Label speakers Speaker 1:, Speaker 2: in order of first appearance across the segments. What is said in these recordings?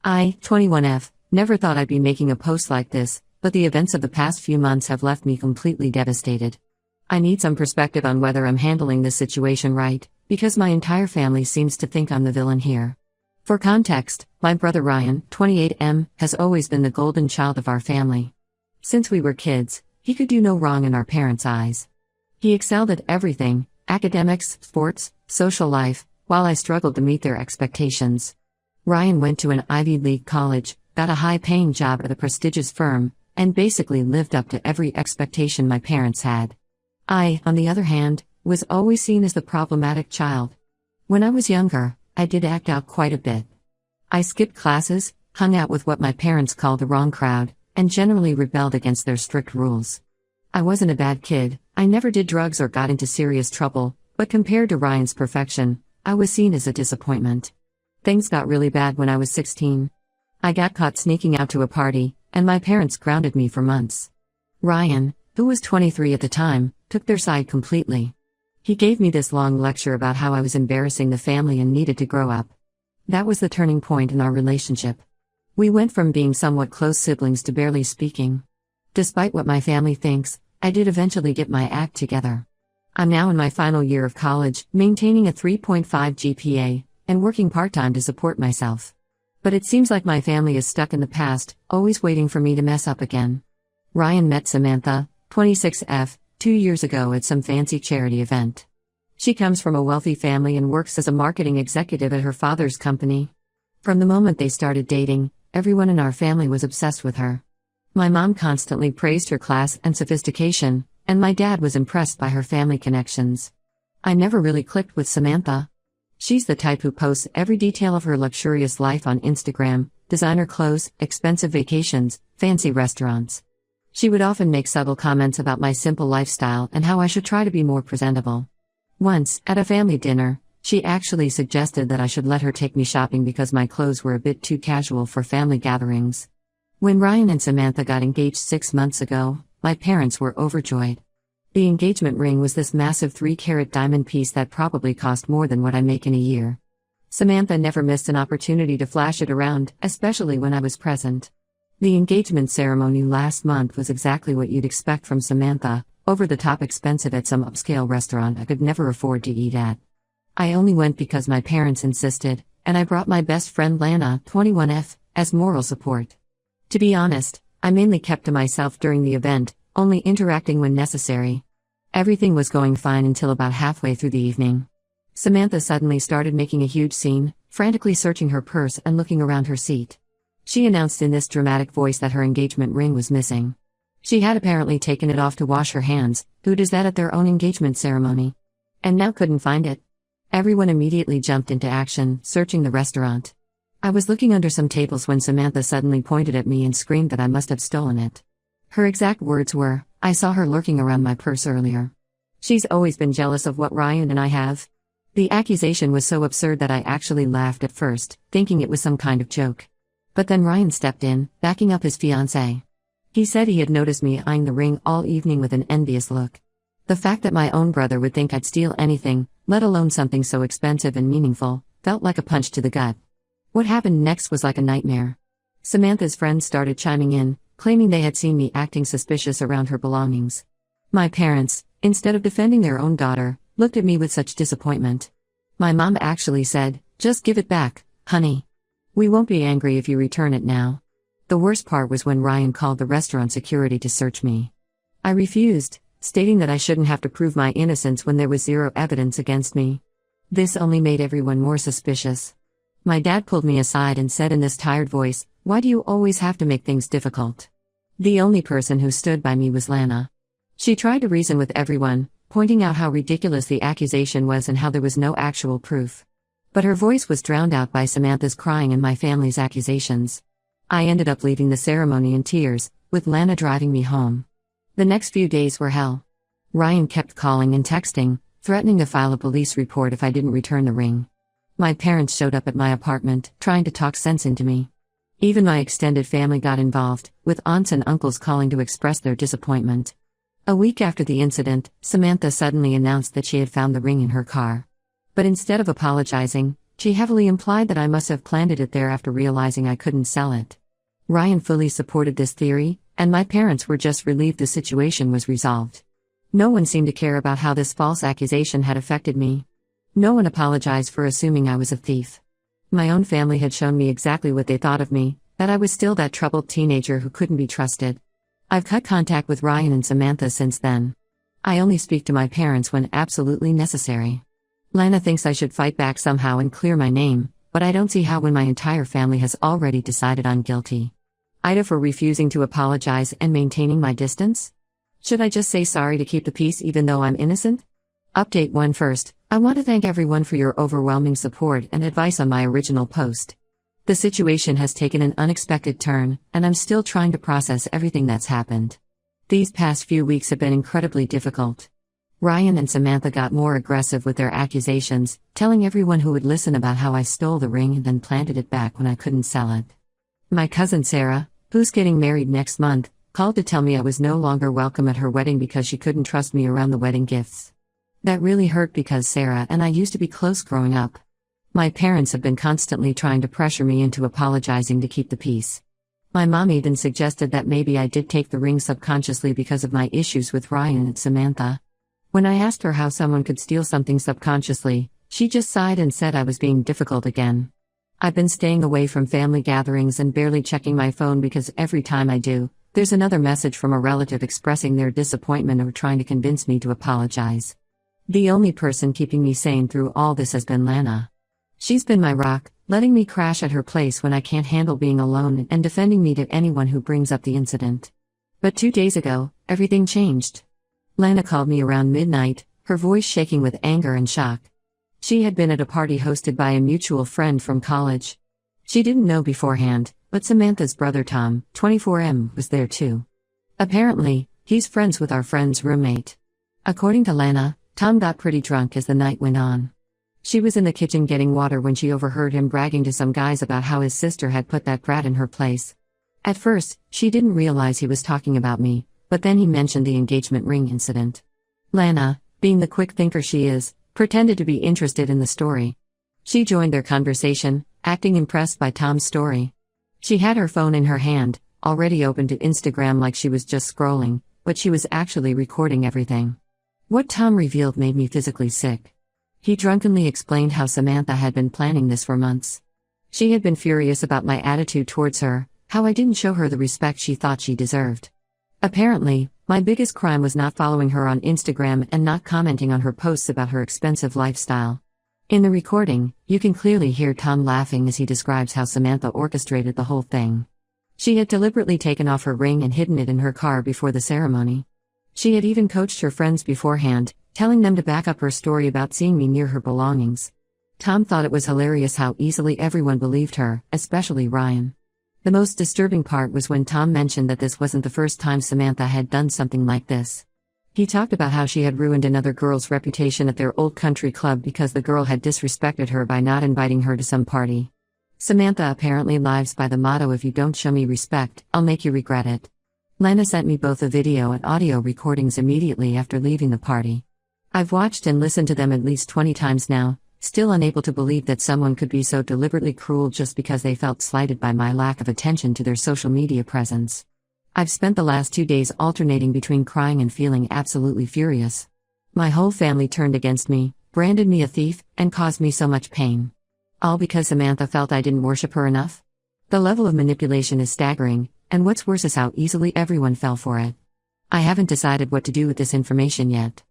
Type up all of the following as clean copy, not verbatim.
Speaker 1: I, 21F, never thought I'd be making a post like this, but the events of the past few months have left me completely devastated. I need some perspective on whether I'm handling this situation right, because my entire family seems to think I'm the villain here. For context, my brother Ryan, 28M, has always been the golden child of our family. Since we were kids, he could do no wrong in our parents' eyes. He excelled at everything: academics, sports, social life, while I struggled to meet their expectations. Ryan went to an Ivy League college, got a high-paying job at a prestigious firm, and basically lived up to every expectation my parents had. I, on the other hand, was always seen as the problematic child. When I was younger, I did act out quite a bit. I skipped classes, hung out with what my parents called the wrong crowd, and generally rebelled against their strict rules. I wasn't a bad kid, I never did drugs or got into serious trouble, but compared to Ryan's perfection, I was seen as a disappointment. Things got really bad when I was 16. I got caught sneaking out to a party, and my parents grounded me for months. Ryan, who was 23 at the time, took their side completely. He gave me this long lecture about how I was embarrassing the family and needed to grow up. That was the turning point in our relationship. We went from being somewhat close siblings to barely speaking. Despite what my family thinks, I did eventually get my act together. I'm now in my final year of college, maintaining a 3.5 GPA, and working part-time to support myself. But it seems like my family is stuck in the past, always waiting for me to mess up again. Ryan met Samantha, 26F, 2 years ago at some fancy charity event. She comes from a wealthy family and works as a marketing executive at her father's company. From the moment they started dating, everyone in our family was obsessed with her. My mom constantly praised her class and sophistication, and my dad was impressed by her family connections. I never really clicked with Samantha. She's the type who posts every detail of her luxurious life on Instagram: designer clothes, expensive vacations, fancy restaurants. She would often make subtle comments about my simple lifestyle and how I should try to be more presentable. Once, at a family dinner, she actually suggested that I should let her take me shopping because my clothes were a bit too casual for family gatherings. When Ryan and Samantha got engaged 6 months ago, my parents were overjoyed. The engagement ring was this massive 3-carat diamond piece that probably cost more than what I make in a year. Samantha never missed an opportunity to flash it around, especially when I was present. The engagement ceremony last month was exactly what you'd expect from Samantha: over-the-top expensive at some upscale restaurant I could never afford to eat at. I only went because my parents insisted, and I brought my best friend Lana, 21F, as moral support. To be honest, I mainly kept to myself during the event, only interacting when necessary. Everything was going fine until about halfway through the evening. Samantha suddenly started making a huge scene, frantically searching her purse and looking around her seat. She announced in this dramatic voice that her engagement ring was missing. She had apparently taken it off to wash her hands. Who does that at their own engagement ceremony? And now couldn't find it. Everyone immediately jumped into action, searching the restaurant. I was looking under some tables when Samantha suddenly pointed at me and screamed that I must have stolen it. Her exact words were, "I saw her lurking around my purse earlier." She's always been jealous of what Ryan and I have. The accusation was so absurd that I actually laughed at first, thinking it was some kind of joke. But then Ryan stepped in, backing up his fiancée. He said he had noticed me eyeing the ring all evening with an envious look. The fact that my own brother would think I'd steal anything, let alone something so expensive and meaningful, felt like a punch to the gut. What happened next was like a nightmare. Samantha's friends started chiming in, claiming they had seen me acting suspicious around her belongings. My parents, instead of defending their own daughter, looked at me with such disappointment. My mom actually said, "Just give it back, honey. We won't be angry if you return it now." The worst part was when Ryan called the restaurant security to search me. I refused, stating that I shouldn't have to prove my innocence when there was zero evidence against me. This only made everyone more suspicious. My dad pulled me aside and said in this tired voice, "Why do you always have to make things difficult?" The only person who stood by me was Lana. She tried to reason with everyone, pointing out how ridiculous the accusation was and how there was no actual proof. But her voice was drowned out by Samantha's crying and my family's accusations. I ended up leaving the ceremony in tears, with Lana driving me home. The next few days were hell. Ryan kept calling and texting, threatening to file a police report if I didn't return the ring. My parents showed up at my apartment, trying to talk sense into me. Even my extended family got involved, with aunts and uncles calling to express their disappointment. A week after the incident, Samantha suddenly announced that she had found the ring in her car. But instead of apologizing, She heavily implied that I must have planted it there after realizing I couldn't sell it. Ryan fully supported this theory, and my parents were just relieved the situation was resolved. No one seemed to care about how this false accusation had affected me. No one apologized for assuming I was a thief. My own family had shown me exactly what they thought of me, that I was still that troubled teenager who couldn't be trusted. I've cut contact with Ryan and Samantha since then. I only speak to my parents when absolutely necessary. Lana thinks I should fight back somehow and clear my name, but I don't see how when my entire family has already decided I'm guilty. Ida for refusing to apologize and maintaining my distance? Should I just say sorry to keep the peace even though I'm innocent? Update 1 first, I want to thank everyone for your overwhelming support and advice on my original post. The situation has taken an unexpected turn, and I'm still trying to process everything that's happened. These past few weeks have been incredibly difficult. Ryan and Samantha got more aggressive with their accusations, telling everyone who would listen about how I stole the ring and then planted it back when I couldn't sell it. My cousin Sarah, who's getting married next month, called to tell me I was no longer welcome at her wedding because she couldn't trust me around the wedding gifts. That really hurt because Sarah and I used to be close growing up. My parents have been constantly trying to pressure me into apologizing to keep the peace. My mom even suggested that maybe I did take the ring subconsciously because of my issues with Ryan and Samantha. When I asked her how someone could steal something subconsciously, she just sighed and said I was being difficult again. I've been staying away from family gatherings and barely checking my phone because every time I do, there's another message from a relative expressing their disappointment or trying to convince me to apologize. The only person keeping me sane through all this has been Lana. She's been my rock, letting me crash at her place when I can't handle being alone and defending me to anyone who brings up the incident. But 2 days ago, everything changed. Lana called me around midnight, her voice shaking with anger and shock. She had been at a party hosted by a mutual friend from college. She didn't know beforehand, but Samantha's brother Tom, 24M, was there too. Apparently, he's friends with our friend's roommate. According to Lana, Tom got pretty drunk as the night went on. She was in the kitchen getting water when she overheard him bragging to some guys about how his sister had put that brat in her place. At first, she didn't realize he was talking about me, but then he mentioned the engagement ring incident. Lana, being the quick thinker she is, pretended to be interested in the story. She joined their conversation, acting impressed by Tom's story. She had her phone in her hand, already open to Instagram like she was just scrolling, but she was actually recording everything. What Tom revealed made me physically sick. He drunkenly explained how Samantha had been planning this for months. She had been furious about my attitude towards her, how I didn't show her the respect she thought she deserved. Apparently, my biggest crime was not following her on Instagram and not commenting on her posts about her expensive lifestyle. In the recording, you can clearly hear Tom laughing as he describes how Samantha orchestrated the whole thing. She had deliberately taken off her ring and hidden it in her car before the ceremony. She had even coached her friends beforehand, telling them to back up her story about seeing me near her belongings. Tom thought it was hilarious how easily everyone believed her, especially Ryan. The most disturbing part was when Tom mentioned that this wasn't the first time Samantha had done something like this. He talked about how she had ruined another girl's reputation at their old country club because the girl had disrespected her by not inviting her to some party. Samantha apparently lives by the motto, if you don't show me respect, I'll make you regret it. Lana sent me both the video and audio recordings immediately after leaving the party. I've watched and listened to them at least 20 times now, still unable to believe that someone could be so deliberately cruel just because they felt slighted by my lack of attention to their social media presence. I've spent the last 2 days alternating between crying and feeling absolutely furious. My whole family turned against me, branded me a thief, and caused me so much pain. All because Samantha felt I didn't worship her enough? The level of manipulation is staggering, and what's worse is how easily everyone fell for it. I haven't decided what to do with this information yet.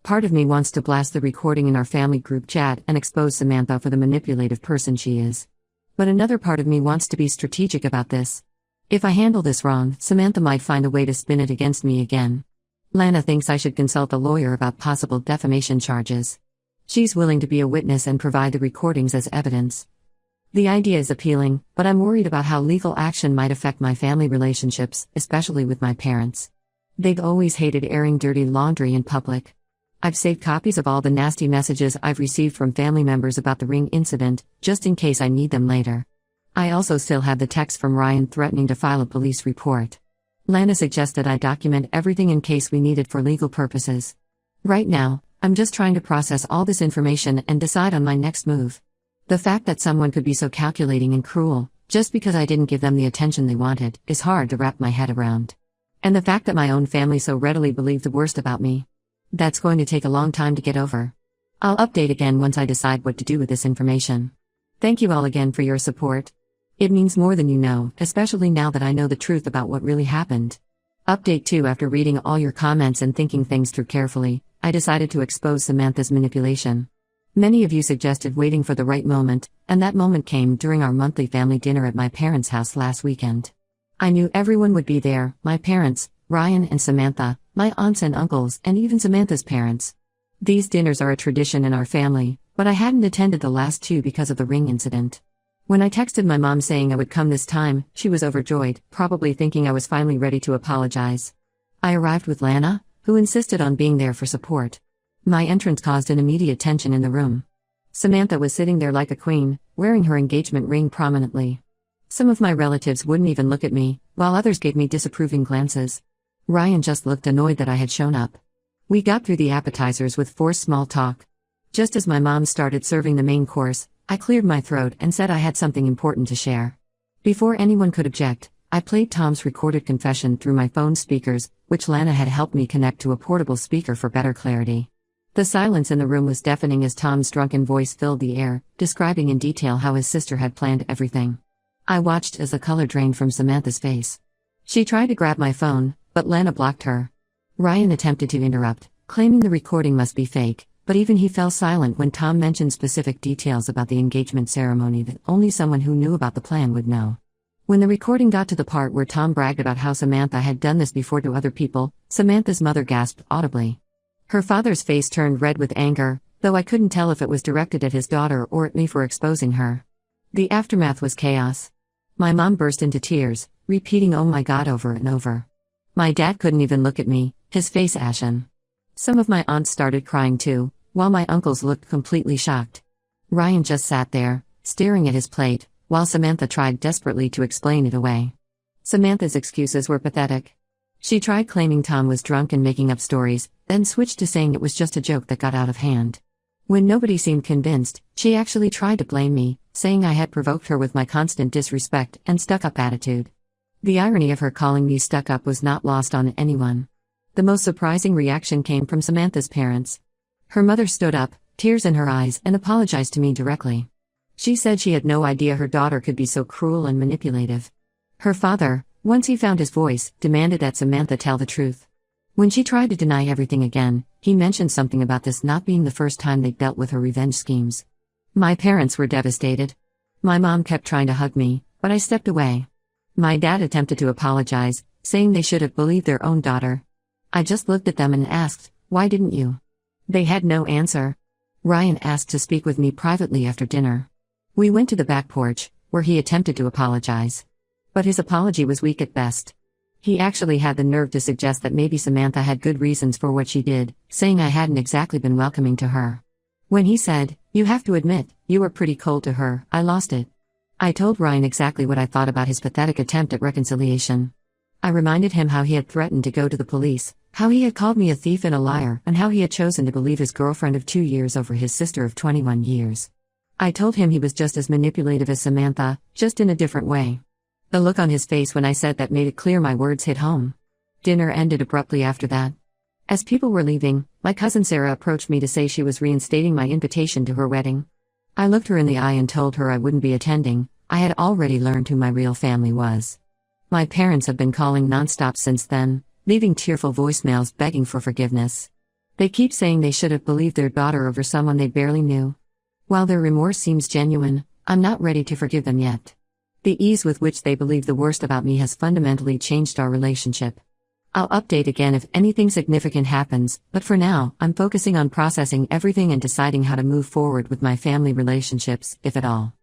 Speaker 1: Part of me wants to blast the recording in our family group chat and expose Samantha for the manipulative person she is. But another part of me wants to be strategic about this. If I handle this wrong, Samantha might find a way to spin it against me again. Lana thinks I should consult a lawyer about possible defamation charges. She's willing to be a witness and provide the recordings as evidence. The idea is appealing, but I'm worried about how legal action might affect my family relationships, especially with my parents. They've always hated airing dirty laundry in public. I've saved copies of all the nasty messages I've received from family members about the ring incident, just in case I need them later. I also still have the text from Ryan threatening to file a police report. Lana suggested I document everything in case we need it for legal purposes. Right now, I'm just trying to process all this information and decide on my next move. The fact that someone could be so calculating and cruel, just because I didn't give them the attention they wanted, is hard to wrap my head around. And the fact that my own family so readily believed the worst about me. That's going to take a long time to get over. I'll update again once I decide what to do with this information. Thank you all again for your support. It means more than you know, especially now that I know the truth about what really happened. Update 2. After reading all your comments and thinking things through carefully, I decided to expose Samantha's manipulation. Many of you suggested waiting for the right moment, and that moment came during our monthly family dinner at my parents' house last weekend. I knew everyone would be there, my parents, Ryan and Samantha, my aunts and uncles, and even Samantha's parents. These dinners are a tradition in our family, but I hadn't attended the last two because of the ring incident. When I texted my mom saying I would come this time, she was overjoyed, probably thinking I was finally ready to apologize. I arrived with Lana, who insisted on being there for support. My entrance caused an immediate tension in the room. Samantha was sitting there like a queen, wearing her engagement ring prominently. Some of my relatives wouldn't even look at me, while others gave me disapproving glances. Ryan just looked annoyed that I had shown up. We got through the appetizers with forced small talk. Just as my mom started serving the main course, I cleared my throat and said I had something important to share. Before anyone could object, I played Tom's recorded confession through my phone speakers, which Lana had helped me connect to a portable speaker for better clarity. The silence in the room was deafening as Tom's drunken voice filled the air, describing in detail how his sister had planned everything. I watched as the color drained from Samantha's face. She tried to grab my phone, but Lana blocked her. Ryan attempted to interrupt, claiming the recording must be fake, but even he fell silent when Tom mentioned specific details about the engagement ceremony that only someone who knew about the plan would know. When the recording got to the part where Tom bragged about how Samantha had done this before to other people, Samantha's mother gasped audibly. Her father's face turned red with anger, though I couldn't tell if it was directed at his daughter or at me for exposing her. The aftermath was chaos. My mom burst into tears, repeating "oh my God" over and over. My dad couldn't even look at me, his face ashen. Some of my aunts started crying too, while my uncles looked completely shocked. Ryan just sat there, staring at his plate, while Samantha tried desperately to explain it away. Samantha's excuses were pathetic. She tried claiming Tom was drunk and making up stories, then switched to saying it was just a joke that got out of hand. When nobody seemed convinced, she actually tried to blame me, saying I had provoked her with my constant disrespect and stuck-up attitude. The irony of her calling me stuck-up was not lost on anyone. The most surprising reaction came from Samantha's parents. Her mother stood up, tears in her eyes, and apologized to me directly. She said she had no idea her daughter could be so cruel and manipulative. Her father, once he found his voice, demanded that Samantha tell the truth. When she tried to deny everything again, he mentioned something about this not being the first time they dealt with her revenge schemes. My parents were devastated. My mom kept trying to hug me, but I stepped away. My dad attempted to apologize, saying they should have believed their own daughter. I just looked at them and asked, "Why didn't you?" They had no answer. Ryan asked to speak with me privately after dinner. We went to the back porch, where he attempted to apologize. But his apology was weak at best. He actually had the nerve to suggest that maybe Samantha had good reasons for what she did, saying I hadn't exactly been welcoming to her. When he said, "You have to admit, you were pretty cold to her," I lost it. I told Ryan exactly what I thought about his pathetic attempt at reconciliation. I reminded him how he had threatened to go to the police, how he had called me a thief and a liar, and how he had chosen to believe his girlfriend of 2 years over his sister of 21 years. I told him he was just as manipulative as Samantha, just in a different way. The look on his face when I said that made it clear my words hit home. Dinner ended abruptly after that. As people were leaving, my cousin Sarah approached me to say she was reinstating my invitation to her wedding. I looked her in the eye and told her I wouldn't be attending. I had already learned who my real family was. My parents have been calling nonstop since then, leaving tearful voicemails begging for forgiveness. They keep saying they should have believed their daughter over someone they barely knew. While their remorse seems genuine, I'm not ready to forgive them yet. The ease with which they believe the worst about me has fundamentally changed our relationship. I'll update again if anything significant happens, but for now, I'm focusing on processing everything and deciding how to move forward with my family relationships, if at all.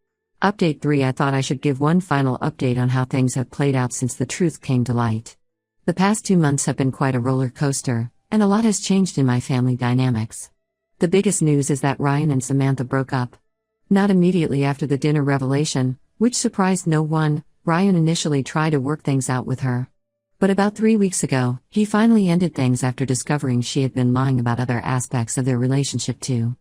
Speaker 1: Update 3. I thought I should give one final update on how things have played out since the truth came to light. The past 2 months have been quite a roller coaster, and a lot has changed in my family dynamics. The biggest news is that Ryan and Samantha broke up. Not immediately after the dinner revelation, which surprised no one. Ryan initially tried to work things out with her. But about 3 weeks ago, he finally ended things after discovering she had been lying about other aspects of their relationship too.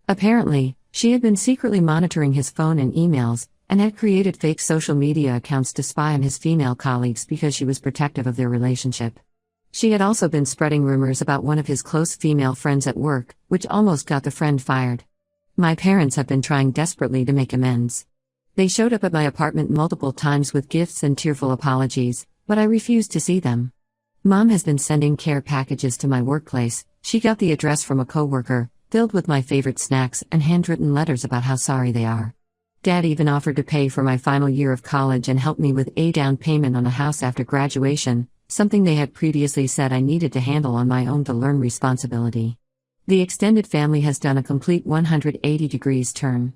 Speaker 1: Apparently, She had been secretly monitoring his phone and emails, and had created fake social media accounts to spy on his female colleagues because she was protective of their relationship. She had also been spreading rumors about one of his close female friends at work, which almost got the friend fired. My parents have been trying desperately to make amends. They showed up at my apartment multiple times with gifts and tearful apologies, but I refused to see them. Mom has been sending care packages to my workplace. She got the address from a coworker, filled with my favorite snacks and handwritten letters about how sorry they are. Dad even offered to pay for my final year of college and help me with a down payment on a house after graduation, something they had previously said I needed to handle on my own to learn responsibility. The extended family has done a complete 180 degrees turn.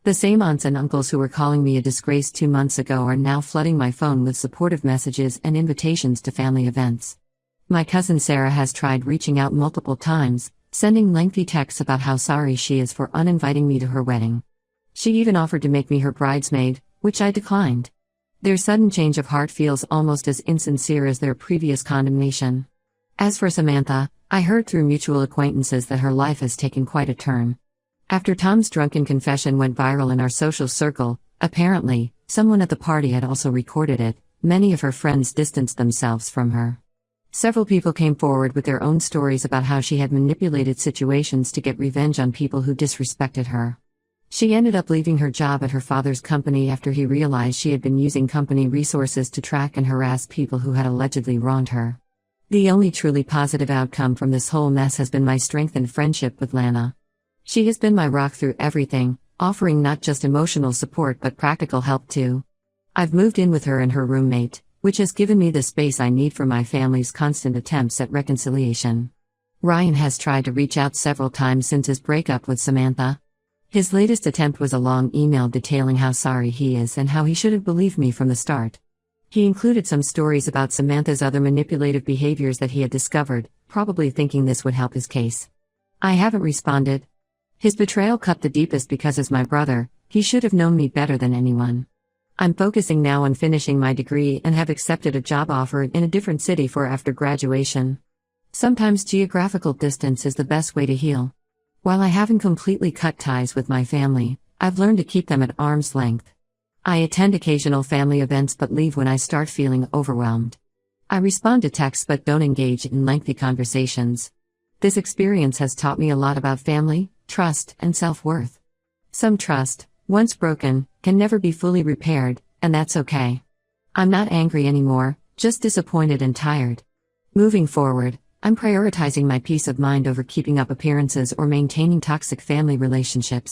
Speaker 1: The same aunts and uncles who were calling me a disgrace 2 months ago are now flooding my phone with supportive messages and invitations to family events. My cousin Sarah has tried reaching out multiple times, sending lengthy texts about how sorry she is for uninviting me to her wedding. She even offered to make me her bridesmaid, which I declined. Their sudden change of heart feels almost as insincere as their previous condemnation. As for Samantha, I heard through mutual acquaintances that her life has taken quite a turn. After Tom's drunken confession went viral in our social circle, apparently, someone at the party had also recorded it. Many of her friends distanced themselves from her. Several people came forward with their own stories about how she had manipulated situations to get revenge on people who disrespected her. She ended up leaving her job at her father's company after he realized she had been using company resources to track and harass people who had allegedly wronged her. The only truly positive outcome from this whole mess has been my strengthened friendship with Lana. She has been my rock through everything, offering not just emotional support but practical help too. I've moved in with her and her roommate, which has given me the space I need for my family's constant attempts at reconciliation. Ryan has tried to reach out several times since his breakup with Samantha. His latest attempt was a long email detailing how sorry he is and how he should have believed me from the start. He included some stories about Samantha's other manipulative behaviors that he had discovered, probably thinking this would help his case. I haven't responded. His betrayal cut the deepest because as my brother, he should have known me better than anyone. I'm focusing now on finishing my degree and have accepted a job offer in a different city for after graduation. Sometimes geographical distance is the best way to heal. While I haven't completely cut ties with my family, I've learned to keep them at arm's length. I attend occasional family events but leave when I start feeling overwhelmed. I respond to texts but don't engage in lengthy conversations. This experience has taught me a lot about family, trust, and self-worth. Some trust, once broken, can never be fully repaired, and that's okay. I'm not angry anymore, just disappointed and tired. Moving forward, I'm prioritizing my peace of mind over keeping up appearances or maintaining toxic family relationships.